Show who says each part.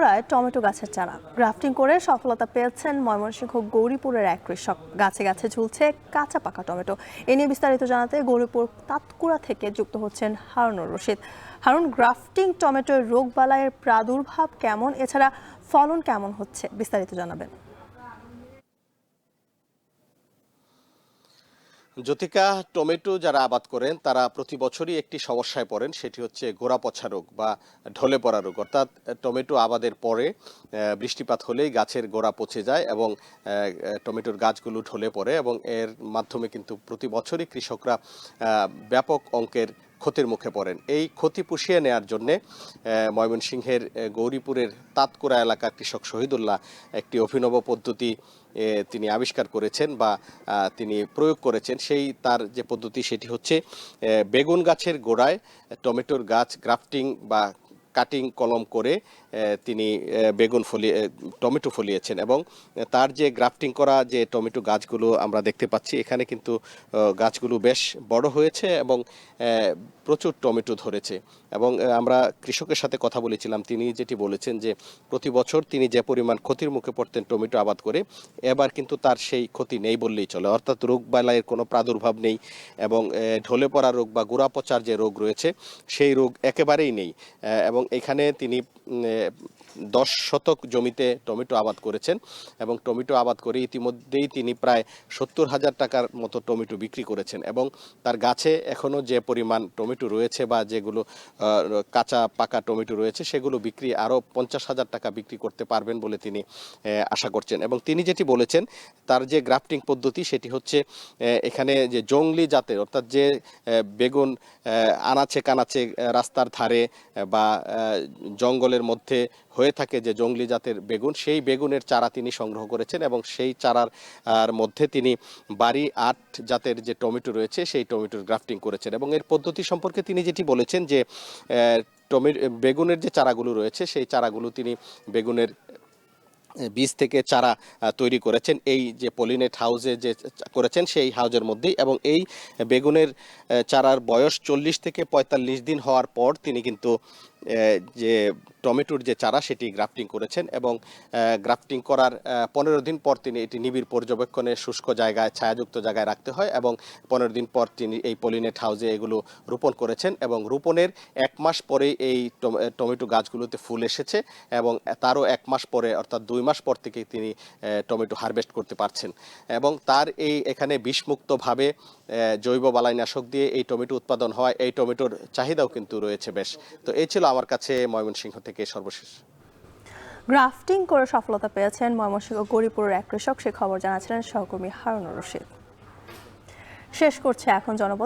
Speaker 1: গোড়ায় টমেটো গাছের চারা গ্রাফটিং করে সফলতা পেয়েছেন ময়মনসিংহ গৌরীপুরের এক কৃষক। গাছে গাছে ঝুলছে কাঁচা পাকা টমেটো। এ নিয়ে বিস্তারিত জানাতে গৌরীপুর তাতকুড়া থেকে যুক্ত হচ্ছেন হারুনুর রশিদ। হারুন, গ্রাফটিং টমেটোর রোগবালাইয়ের প্রাদুর্ভাব কেমন, এছাড়া ফলন কেমন হচ্ছে, বিস্তারিত জানাবেন।
Speaker 2: জ্যোতিকা, টমেটো যারা আবাদ করেন তারা প্রতি বছরই একটি সমস্যায় পড়েন, সেটি হচ্ছে গোড়া পচা রোগ বা ঢলে পড়া রোগ। অর্থাৎ টমেটো আবাদের পরে বৃষ্টিপাত হলেই গাছের গোড়া পচে যায় এবং টমেটোর গাছগুলো ঢলে পড়ে এবং এর মাধ্যমে কিন্তু প্রতি বছরই কৃষকরা ব্যাপক অঙ্কের ক্ষতির মুখে পড়েন। এই ক্ষতি পুষিয়ে নেওয়ার জন্য ময়মনসিংহের গৌরীপুরের তাতকুড়া এলাকার কৃষক শহীদুল্লাহ একটি অভিনব পদ্ধতি তিনি আবিষ্কার করেছেন বা তিনি প্রয়োগ করেছেন। তার যে পদ্ধতি সেটি হচ্ছে বেগুন গাছের গোড়ায় টমেটোর গাছ গ্রাফটিং বা কাটিং কলম করে তিনি টমেটো ফলিয়েছেন এবং তার যে গ্রাফটিং করা যে টমেটো গাছগুলো আমরা দেখতে পাচ্ছি, এখানে কিন্তু গাছগুলো বেশ বড় হয়েছে এবং প্রচুর টমেটো ধরেছে। এবং আমরা কৃষকের সাথে কথা বলেছিলাম, তিনি যেটি বলেছেন যে প্রতি বছর তিনি যে পরিমাণ ক্ষতির মুখে পড়তেন টমেটো আবাদ করে, এবার কিন্তু তার সেই ক্ষতি নেই বললেই চলে। অর্থাৎ রোগ বালাইয়ের কোনো প্রাদুর্ভাব নেই এবং ঢলে পড়া রোগ বা গোড়া পচার যে রোগ রয়েছে সেই রোগ একেবারেই নেই। এবং এখানে তিনি 10 শতক জমিতে টমেটো আবাদ করেছেন এবং টমেটো আবাদ করে ইতিমধ্যেই তিনি প্রায় 70,000 টাকার মতো টমেটো বিক্রি করেছেন এবং তার গাছে এখনও যে পরিমাণ টমেটো রয়েছে বা যেগুলো কাঁচা পাকা টমেটো রয়েছে সেগুলো বিক্রি আরও 50,000 টাকা বিক্রি করতে পারবেন বলে তিনি আশা করছেন। এবং তিনি যেটি বলেছেন, তার যে গ্রাফটিং পদ্ধতি সেটি হচ্ছে এখানে যে জংলি জাতের, অর্থাৎ যে বেগুন আনাচে কানাচে রাস্তার ধারে বা জঙ্গলের মধ্যে হয়ে থাকে যে জংলি জাতের বেগুন, সেই বেগুনের চারা তিনি সংগ্রহ করেছেন এবং সেই চারার মধ্যে তিনি বাড়ি 8 জাতের যে টমেটো রয়েছে সেই টমেটোর গ্রাফটিং করেছেন। এবং এর পদ্ধতি সম্পর্কে তিনি যেটি বলেছেন যে বেগুনের যে চারাগুলো রয়েছে সেই চারাগুলো তিনি বেগুনের বীজ থেকে চারা তৈরি করেছেন এই যে পলিনেট হাউসে যে করেছেন সেই হাউজের মধ্যেই। এবং এই বেগুনের চারার বয়স 40 থেকে 45 দিন হওয়ার পর তিনি কিন্তু যে টমেটোর যে চারা সেটি গ্রাফটিং করেছেন এবং গ্রাফটিং করার 15 দিন পর তিনি এটি নিবিড় পর্যবেক্ষণে শুষ্ক জায়গায় ছায়াযুক্ত জায়গায় রাখতে হয় এবং 15 দিন পর তিনি এই পলিনেট হাউসে এগুলো রোপণ করেছেন এবং রোপণের 1 মাস পরে এই টমেটো গাছগুলোতে ফুল এসেছে এবং তারও 1 মাস পরে অর্থাৎ 2 মাস পর থেকে তিনি টমেটো হারভেস্ট করতে পারছেন। এবং তার এখানে বিষমুক্তভাবে জৈব বালাইনাশক দিয়ে এই টমেটো উৎপাদন হয়, এই টমেটোর চাহিদাও কিন্তু রয়েছে বেশ। তো এই ছিল আমার কাছে ময়মনসিংহ থেকে সর্বশেষ।
Speaker 1: গ্রাফটিং করে সফলতা পেয়েছেন ময়মনসিংহ গৌরীপুরের এক কৃষক, সে খবর জানাচ্ছিলেন সহকর্মী হারুনুর রশিদ। শেষ করছে এখন জনপদ।